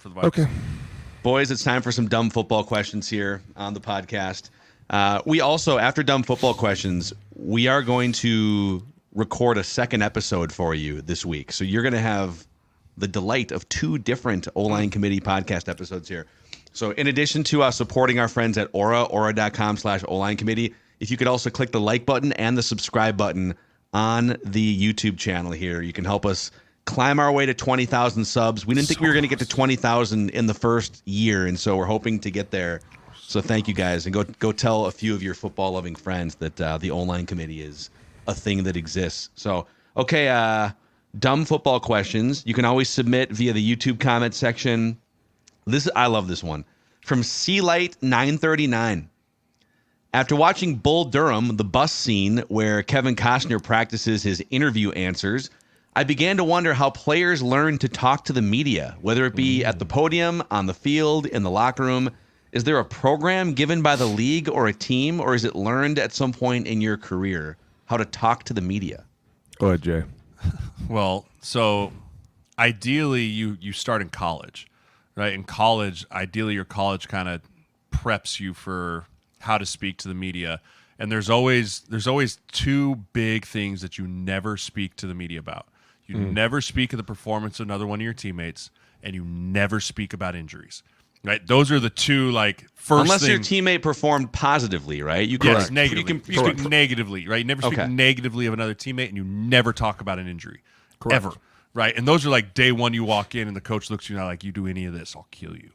for the Vikes. Okay. Boys, it's time for some dumb football questions here on the podcast. We also, after dumb football questions, we are going to record a second episode for you this week. So you're going to have the delight of 2 different O-Line Committee podcast episodes here. So in addition to supporting our friends at aura.com/O-Line Committee, if you could also click the like button and the subscribe button on the YouTube channel here, you can help us climb our way to 20,000 subs. We didn't think we were going to get to 20,000 in the first year, and so we're hoping to get there. So thank you guys, and go tell a few of your football-loving friends that the O-Line Committee is a thing that exists. So, okay, dumb football questions. You can always submit via the YouTube comment section. I love this one. From Sealight939. After watching Bull Durham, the bus scene where Kevin Costner practices his interview answers, I began to wonder how players learn to talk to the media, whether it be at the podium, on the field, in the locker room. Is there a program given by the league or a team, or is it learned at some point in your career how to talk to the media? Go ahead, Jay. Well, so ideally you start in college, right? In college, ideally your college kind of preps you for how to speak to the media. And there's always 2 big things that you never speak to the media about. You never speak of the performance of another one of your teammates, and you never speak about injuries. Right? Those are the 2 first Unless your things. teammate performed positively, right? You Yes, can, negatively. You speak negatively, right? You never speak negatively of another teammate, and you never talk about an injury. Correct. Ever. Right? And those are day one you walk in and the coach looks at you now like, you do any of this, I'll kill you.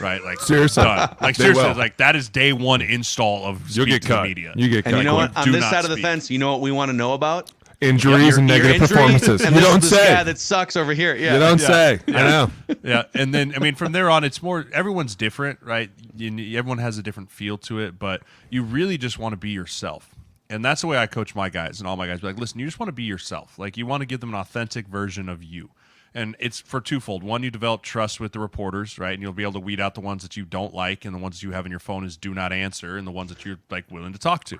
Right? Seriously. Done. Seriously, that is day one install of You'll speak get to cut. the media. You get cut. And you know what? Do On this not side of the speak. fence, you know what we want to know about? Injuries and negative injury, performances. And You this don't is this say. guy that sucks over here. Yeah. You don't say. I know. Yeah, and then from there on, it's more everyone's different, right? Everyone has a different feel to it, but you really just want to be yourself, and that's the way I coach my guys and all my guys. Be like, listen, you just want to be yourself. You want to give them an authentic version of you, and it's for twofold. One, you develop trust with the reporters, right? And you'll be able to weed out the ones that you don't like, and the ones that you have in your phone is do not answer, and the ones that you're willing to talk to,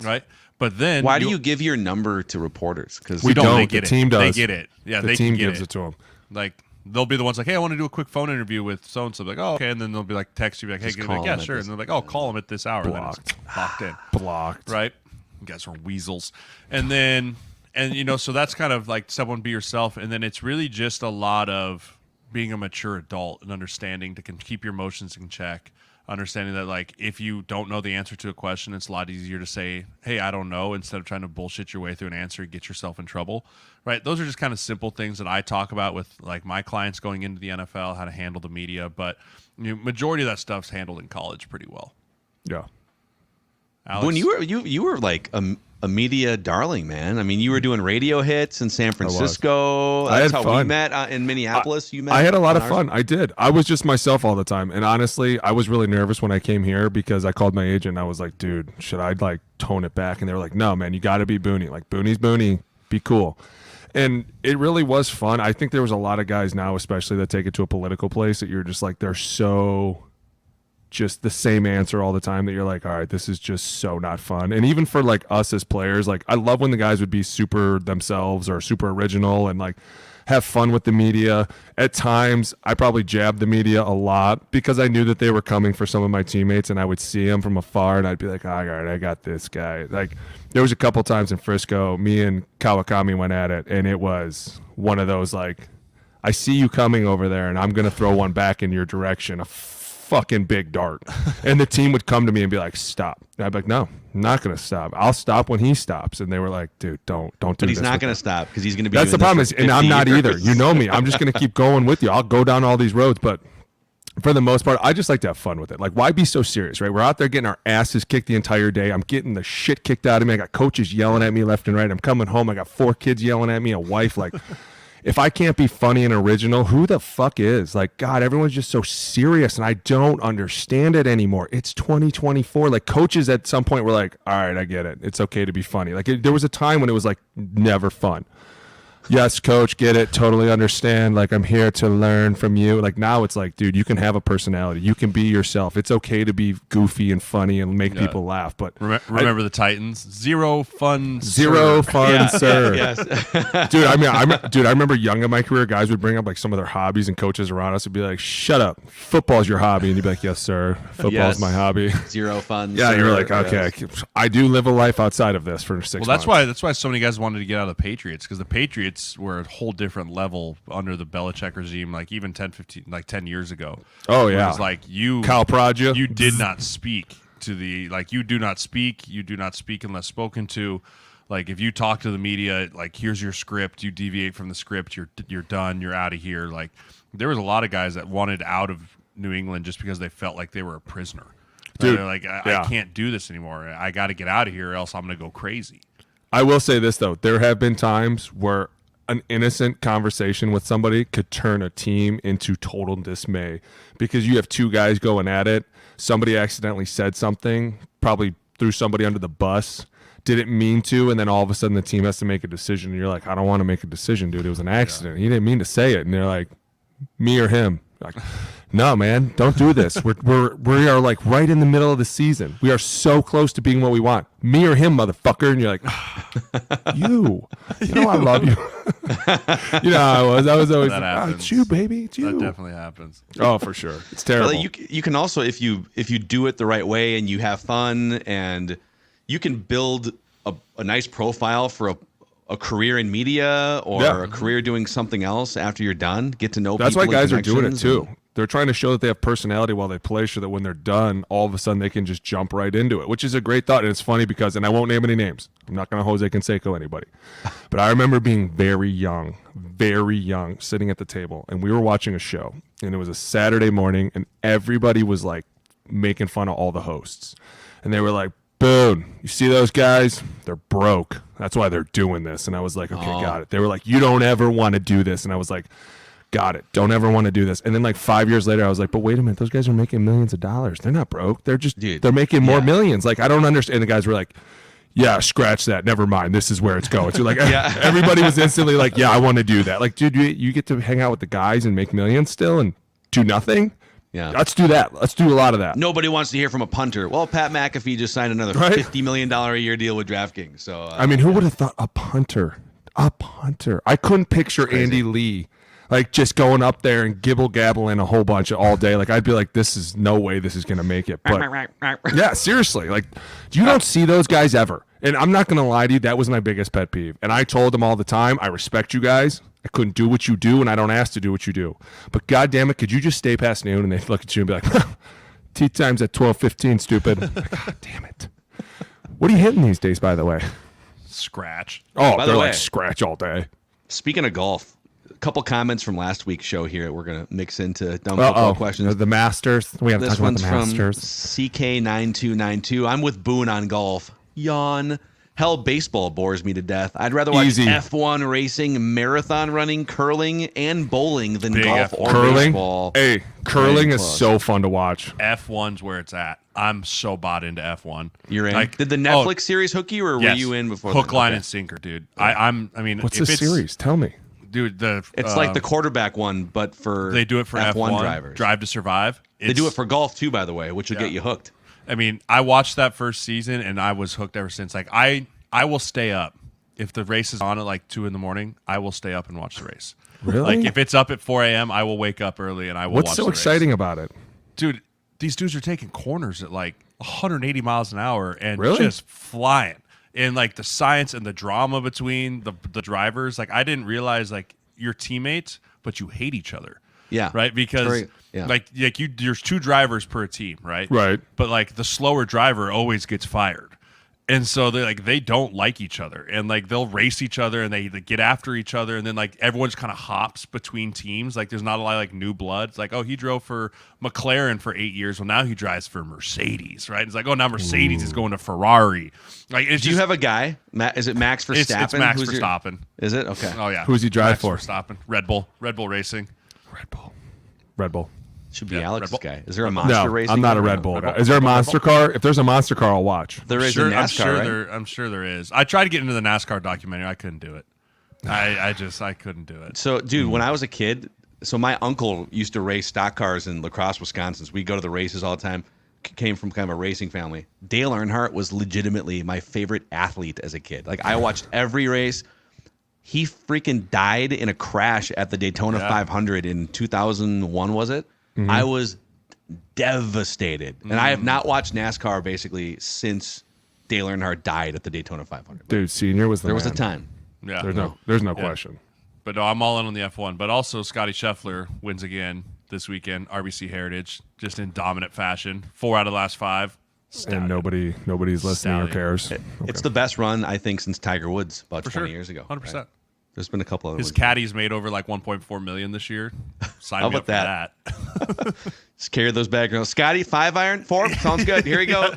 right? But then, Why do you give your number to reporters? Because We don't. They get The it. team does. They get it. Yeah, The they team can get gives it to them. They'll be the ones hey, I want to do a quick phone interview with so and so. Like, oh, okay, and then they'll be text you, hey, Just yeah, call them at sure, this- and they're like, oh, call them at this hour. And then it's locked in, Blocked. right? You guys are weasels, and then so that's kind of step one, be yourself, and then it's really just a lot of being a mature adult and understanding to keep your emotions in check. Understanding that if you don't know the answer to a question, it's a lot easier to say, hey, I don't know, instead of trying to bullshit your way through an answer and get yourself in trouble, right? Those are just kind of simple things that I talk about with my clients going into the NFL, how to handle the media, but majority of that stuff's handled in college pretty well. Yeah. Alex? When you were a media darling, man. I mean, you were doing radio hits in San Francisco. I That's had how we fun. met in Minneapolis. You met. I had a lot of on our- fun. I did. I was just myself all the time. And honestly, I was really nervous when I came here because I called my agent. I was like, dude, should I tone it back? And they were like, no, man, you got to be Booney. Booney's Booney. Be cool. And it really was fun. I think there was a lot of guys now, especially that take it to a political place that you're just they're so just the same answer all the time that you're all right, this is just so not fun. And even for us as players, I love when the guys would be super themselves or super original and have fun with the media. At times, I probably jabbed the media a lot because I knew that they were coming for some of my teammates, and I would see them from afar, and I'd be like, all right, I got this guy. There was a couple times in Frisco, me and Kawakami went at it, and it was one of those I see you coming over there, and I'm going to throw one back in your direction, a fucking big dart. And the team would come to me and be like, stop. And I'd be like, no, I'm not going to stop. I'll stop when he stops. And they were like, dude, don't do this. But he's not with going him. to stop because he's going to be. That's the doing problem this is, for and I'm 50 not either. years. You know me. I'm just going to keep going with you. I'll go down all these roads, but for the most part, I just like to have fun with it. Why be so serious, right? We're out there getting our asses kicked the entire day. I'm getting the shit kicked out of me. I got coaches yelling at me left and right. I'm coming home. I got 4 kids yelling at me, a wife. If I can't be funny and original, who the fuck is? God, everyone's just so serious, and I don't understand it anymore. It's 2024. Coaches at some point were like, all right, I get it. It's okay to be funny. There was a time when it was never fun. yes, coach, get it, totally understand. Like, I'm here to learn from you. Like, now it's like, dude, you can have a personality. You can be yourself. It's okay to be goofy and funny and make people laugh. But remember the Titans? Zero fun, sir. Yes. Dude, I remember young in my career, guys would bring up like some of their hobbies, and coaches around us would be like, shut up. Football's your hobby. And you'd be like, yes, sir. Football's my hobby. Zero fun. Yeah, sir. you're like, okay, I do live a life outside of this for 6 months. Well, that's why so many guys wanted to get out of the Patriots, because the Patriots were a whole different level under the Belichick regime, like even 10 years ago. Oh, Where yeah. it was like Cal Prod you did not speak to the, like, you do not speak unless spoken to. Like, if you talk to the media, like, here's your script, you deviate from the script, you're done, you're out of here. Like, there was a lot of guys that wanted out of New England just because they felt like they were a prisoner. Dude, they're like, I can't do this anymore. I got to get out of here, or else I'm going to go crazy. I will say this, though. There have been times where an innocent conversation with somebody could turn a team into total dismay, because you have two guys going at it. Somebody accidentally said something, probably threw somebody under the bus, didn't mean to, and then all of a sudden the team has to make a decision. And you're like, I don't want to make a decision, dude. It was an accident. He didn't mean to say it. And they're like, me or him? Like, no, man, don't do this. We are like right in the middle of the season. We are so close to being what we want. Me or him, motherfucker. And you're like, you know, I love you. You know, I was always like, oh, it's you, baby. It's you. That definitely happens. Oh, for sure. It's terrible. Well, you can also, if you do it the right way and you have fun, and you can build a nice profile for a career in media, or a career doing something else after you're done. Get to know people. That's why guys are doing it too. And They're trying to show that they have personality while they play, so that when they're done, all of a sudden they can just jump right into it, which is a great thought. And it's funny because, and I won't name any names. I'm not going to Jose Canseco anybody. But I remember being very young, sitting at the table, and we were watching a show, and it was a Saturday morning, and everybody was like making fun of all the hosts. And they were like, Boone, you see those guys? They're broke. That's why they're doing this. And I was like, okay, got it. They were like, you don't ever want to do this. And I was like, got it. Don't ever want to do this. And then like 5 years later, I was like, but wait a minute. Those guys are making millions of dollars. They're not broke. They're just, they're making more millions. Like, I don't understand. And the guys were like, yeah, scratch that. Never mind. This is where it's going. So like, everybody was instantly like, yeah, I want to do that. Like, dude, you get to hang out with the guys and make millions still and do nothing. Yeah, let's do that. Let's do a lot of that. Nobody wants to hear from a punter. Well, Pat McAfee just signed another $50 million a year deal with DraftKings. So I mean, who would have thought a punter? A punter. I couldn't picture Andy Lee like just going up there and gibble-gabbling a whole bunch all day. Like, I'd be like, this is no way this is going to make it. But yeah, seriously. Like, you don't see those guys ever. And I'm not going to lie to you, that was my biggest pet peeve. And I told them all the time, I respect you guys. I couldn't do what you do, and I don't ask to do what you do. But God damn it, could you just stay past noon? And they look at you and be like, tea time's at 12:15, stupid. God damn it. What are you hitting these days, by the way? Scratch. Oh, by they're the way, like scratch all day. Speaking of golf, a couple comments from last week's show here. We're going to mix into dumb football questions. The Masters. We have to this talk about one's the Masters. From CK9292. I'm with Boone on golf. Yawn. Hell, baseball bores me to death. I'd rather watch F1 racing, marathon running, curling, and bowling than golf or baseball. Hey, curling is so fun to watch. F1's where it's at. I'm so bought into F1. You're in? Like, did the Netflix series hook you, or were you in before? Hook, line, and sinker, dude. I mean, what's the series? Tell me. Dude, it's like the quarterback one, but for they do it for F1 drivers. Drive to Survive. They do it for golf too, by the way, which will get you hooked. I mean, I watched that first season and I was hooked ever since. Like, I will stay up if the race is on at like 2 a.m. I will stay up and watch the race. Really? Like, if it's up at 4 a.m., I will wake up early and I will. What's so exciting about it, dude? These dudes are taking corners at like 180 miles an hour and really? Just flying. And like the science and the drama between the drivers, like I didn't realize like you're teammates, but you hate each other. Yeah. Right. Because there's 2 drivers per team. Right. Right. But like the slower driver always gets fired. And so they don't like each other, and like they'll race each other, and they get after each other, and then like everyone's kind of hops between teams. Like there's not a lot of like new blood. It's like, oh, he drove for McLaren for 8 years. Well, now he drives for Mercedes, right? It's like, oh, now Mercedes is going to Ferrari. Like, do you have a guy? Is it Max Verstappen? It's Max Verstappen. Is it? Okay. Oh yeah. Who's he drive for? Verstappen. Red Bull Racing. Red Bull. Should be Alex's guy. Is there a monster racing? I'm not a Red Bull guy. Is there a monster car? If there's a monster car, I'll watch. There is a NASCAR, I'm sure there is. I tried to get into the NASCAR documentary. I couldn't do it. I couldn't do it. So, dude, when I was a kid, so my uncle used to race stock cars in La Crosse, Wisconsin. So we go to the races all the time. Came from kind of a racing family. Dale Earnhardt was legitimately my favorite athlete as a kid. Like, I watched every race. He freaking died in a crash at the Daytona 500 in 2001, was it? Mm-hmm. I was devastated. And I have not watched NASCAR basically since Dale Earnhardt died at the Daytona 500. Dude, senior was the There was a man. time. Yeah, There's no question. But no, I'm all in on the F1. But also, Scotty Scheffler wins again this weekend. RBC Heritage, just in dominant fashion. 4 out of the last 5. And nobody's listening or cares. It's the best run, I think, since Tiger Woods about 20 years ago. 100%. Right? There's been a couple other His ones. caddies made over like 1.4 million this year. Sign How me up about for that. Just carry those back. Scotty, 5 iron, 4. Sounds good. Here we go.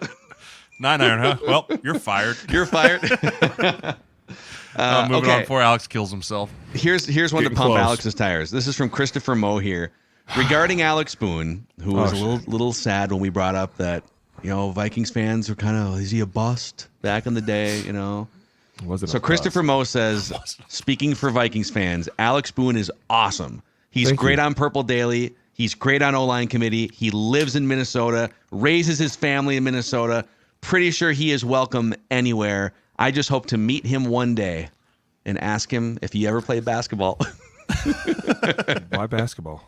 9 iron, huh? Well, you're fired. You're fired. Moving okay. on before Alex kills himself. Here's one to Getting pump close. Alex's tires. This is from Christopher Moe here. Regarding Alex Boone, who was a little sad when we brought up that, Vikings fans were kind of, is he a bust back in the day, So Christopher Moe says, speaking for Vikings fans, Alex Boone is awesome. He's great on Purple Daily. He's great on O-line committee. He lives in Minnesota, raises his family in Minnesota. Pretty sure he is welcome anywhere. I just hope to meet him one day and ask him if he ever played basketball. Why basketball?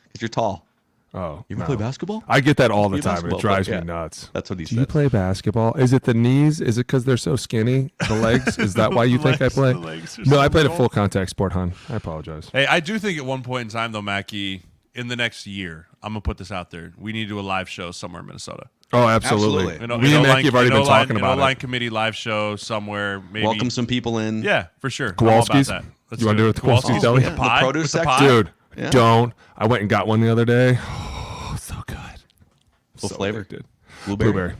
Because you're tall. Oh, You ever play basketball? I get that all the You time. basketball, It drives but me nuts. That's what he Do said. you play basketball? Is it the knees? Is it because they're so skinny? The legs? Is that why you think I play? The legs are No, so I played a little. full contact sport, hon. I apologize. Hey, I do think at one point in time, though, Mackie, in the next year, I'm going to put this out there. We need to do a live show somewhere in Minnesota. Oh, absolutely. Absolutely. Me and Mackie have already been talking about O-line it. committee live show somewhere. Maybe. Welcome some people in. Yeah, for sure. I'm all about Kowalski's? that. Let's You wanna do it with Kowalski's Deli? With the pie? The produce With the section? pie? Dude, Yeah. don't. I went and got one the other day. Oh, so good. What So flavor? addicted. Blueberry. Blueberry.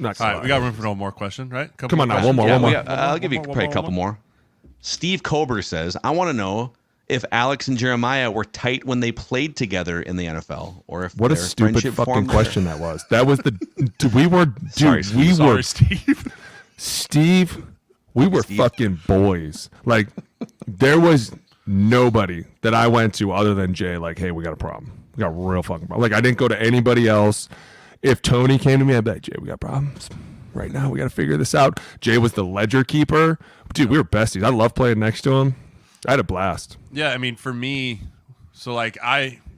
Not All right, gonna we lie. got room for no more question, right? Couple Come on now, questions? one more. I'll give you probably a couple more. Steve Kober says, I want to know if Alex and Jeremiah were tight when they played together in the NFL, or if What a their stupid friendship fucking formed question that was. That was the. Dude, we were. Sorry, Dude, we Sorry, were. Steve. Steve, we were fucking boys. Like, there was nobody that I went to other than Jay. Like, hey, we got a problem. We got a real fucking problem. Like, I didn't go to anybody else. If Tony came to me, I'd be like, Jay, we got problems. Right now, we got to figure this out. Jay was the ledger keeper. Dude, we were besties. I love playing next to him. I had a blast. Yeah, I mean, for me, so like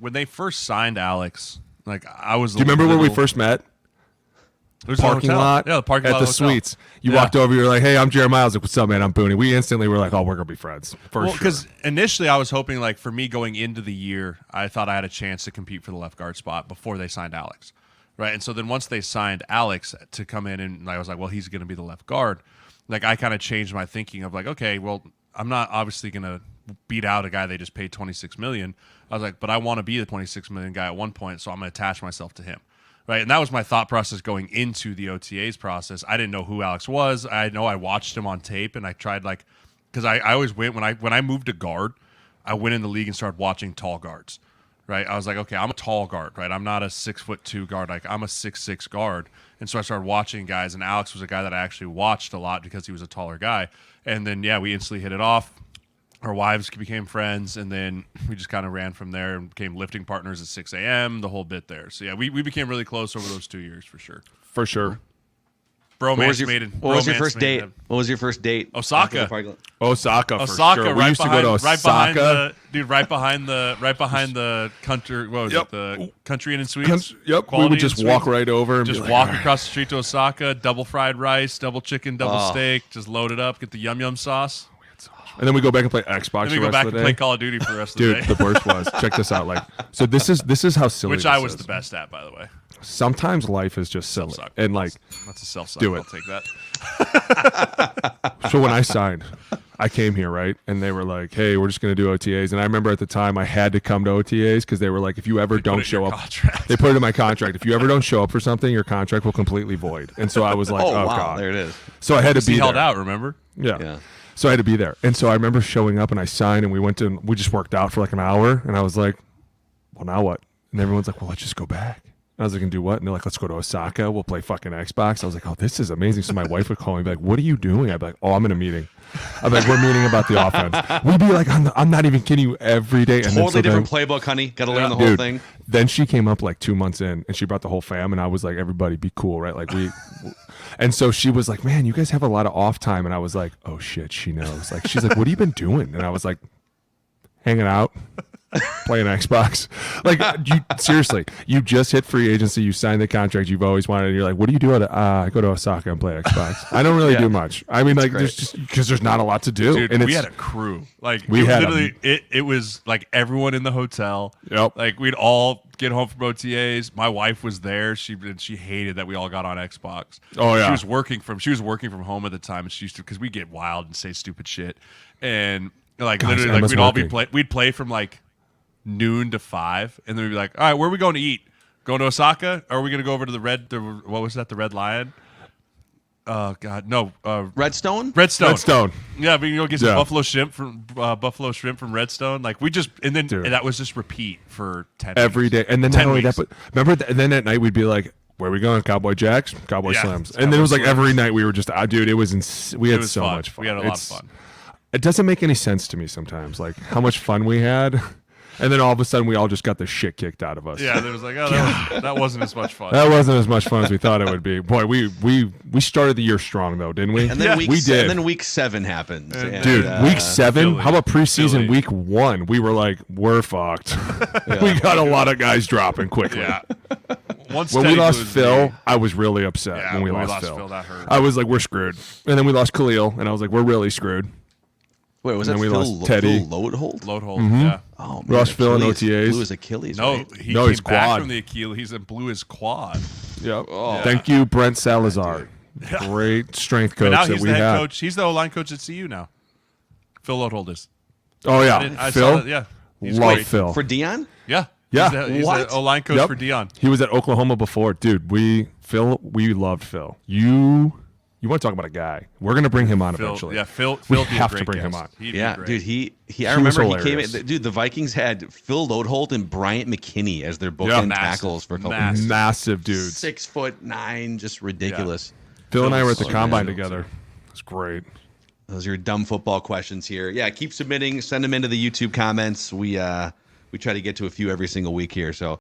when they first signed Alex, like I was. Do you remember where we first met? It was in a Parking hotel. lot. Yeah, the parking at lot the of the hotel. suites. You Yeah. walked over. You were like, "Hey, I'm Jeremiah." I was like, "What's up, man? I'm Boone." We instantly were like, "Oh, we're gonna be friends for sure." Because initially I was hoping, like, for me going into the year, I thought I had a chance to compete for the left guard spot before they signed Alex, right? And so then once they signed Alex to come in, and I was like, well, he's going to be the left guard. Like, I kind of changed my thinking of like, okay, well, I'm not obviously going to beat out a guy they just paid $26 million. I was like, but I want to be the $26 million guy at one point, so I'm going to attach myself to him. Right, and that was my thought process going into the OTAs process. I didn't know who Alex was. I know I watched him on tape, and I tried because I always went when I moved to guard, I went in the league and started watching tall guards. Right, I was like, okay, I'm a tall guard. Right, I'm not a 6'2" guard. Like I'm a 6'6" guard, and so I started watching guys. And Alex was a guy that I actually watched a lot because he was a taller guy. And then we instantly hit it off. Our wives became friends, and then we just kind of ran from there and became lifting partners at 6 a.m., the whole bit there. So, yeah, we became really close over those 2 years for sure. for sure. Bromance What was your bromance first made date? it. What was your first date? Osaka. After the parking lot? Osaka, for Osaka, sure. We right used behind, to go to right behind Osaka. right behind the country. What was Yep. it? The Country Inn and Suites. Yep, we Quality would just Inn walk Suites. right over and Just be like, walk "All right." across the street to Osaka. Double fried rice, double chicken, double Oh. steak. Just load it up. Get the yum yum sauce. And then we go back and play Xbox Then we the go rest back of and the play day. Call of Duty for the rest of the Dude, day. the worst was, check this out. Like, so this is how silly Which I this was is. the best at, by the way. Sometimes life is just silly. Self-suck. And like, That's a self-suck. Do it. I'll take that. so when I signed, I came here, right? And they were like, hey, we're just going to do OTAs. And I remember at the time I had to come to OTAs because they were like, if you ever Put don't it in show your up, contract. they put it in my contract. If you ever don't show up for something, your contract will completely void. And so I was like, Oh, oh, wow, God. there it is. So I had to He be held there. out, remember? Yeah. So I had to be there. And so I remember showing up and I signed and we just worked out for like an hour. And I was like, well, now what? And everyone's like, well, let's just go back. I was like, "And do what?" And they're like, "Let's go to Osaka. We'll play fucking Xbox." I was like, "Oh, this is amazing." So my wife would call me, be like, "What are you doing?" I'd be like, "Oh, I'm in a meeting." I'm like, "We're meeting about the offense." We'd be like, I'm not even kidding you, every day. And Totally different playbook, honey. Got to learn the whole dude, thing. Then she came up like 2 months in, and she brought the whole fam, and I was like, "Everybody, be cool, right?" Like and so she was like, "Man, you guys have a lot of off time," and I was like, "Oh shit, she knows." Like, she's like, "What have you been doing?" And I was like, "Hanging out." Playing Xbox. Like, you seriously, you just hit free agency, you signed the contract you've always wanted, and you're like, "What do you do?" I go to Osaka and play Xbox. I don't really do much. I mean, like, there's just because there's not a lot to do. Dude, and we had a crew. Like, we had literally it was like everyone in the hotel. Yep. Like, we'd all get home from OTAs. My wife was there. She hated that we all got on Xbox. Oh, yeah. She was working from home at the time, and she used to, because we get wild and say stupid shit, and like Gosh, literally, like Emma's we'd all be working. we'd play from like noon to 5, and then we'd be like, "All right, where are we going to eat? Going to Osaka? Or are we going to go over to what was that? The Red Lion? Oh God, no, Redstone? Redstone. Yeah, we can go get some Yeah. buffalo shrimp from Redstone. Like, we just, and then Dude. and that was just repeat for 10 Every weeks. day. And then 10 not only that, weeks. but remember, and then at night we'd be like, "Where are we going? Cowboy Jacks, Cowboy Yeah, Slims." it's And then it was like Cowboy every Slims. night we were just, dude, it was we It had was so fun. much fun. We had a lot of fun. It doesn't make any sense to me sometimes, like how much fun we had. And then all of a sudden, we all just got the shit kicked out of us. Yeah, there was like, that wasn't as much fun. That wasn't as much fun as we thought it would be. Boy, we started the year strong though, didn't we? And then we did. And then week 7 happens. And, Dude, week 7. Philly. How about preseason Philly. week 1? We were like, we're fucked. We got a lot of guys dropping quickly. Yeah. Once When we Teddy lost was Phil, there- I was really upset. Yeah, when we when we lost lost Phil. Phil, that hurt. I was like, we're screwed. And then we lost Khalil, and I was like, we're really screwed. Wait, was and that then we Phil, lost Teddy. Phil Loadhold? load hold. Yeah. Oh, We lost Phil in OTAs. Blew his Achilles. No, right? he No, came his back quad. from the Achilles and blew his quad. Yep. Oh. Thank you, Brent Salazar. Great strength But coach now that he's we the head have. coach. He's the O-line coach at CU now. Phil Loadhold is. Oh yeah, I Phil. saw that, yeah. He's Love great. Phil. For Dion? Yeah. Yeah. He's What? the O-line coach Yep. for Dion. He was at Oklahoma before, dude. We loved Phil. You want to talk about a guy? We're gonna bring him on Phil, eventually. yeah, Phil. We Phil'd be a have to great bring him guest. on. He'd be Yeah, great. dude. I was remember he came hilarious. in. Dude, the Vikings had Phil Loadholt and Bryant McKinney as their Yeah. bookend Massive. tackles for a couple Massive. years. Massive dudes. 6'9", just ridiculous. Phil and I were at the Phil's combine so together. It's great. Those are your dumb football questions here. Yeah, keep submitting. Send them into the YouTube comments. We try to get to a few every single week here. So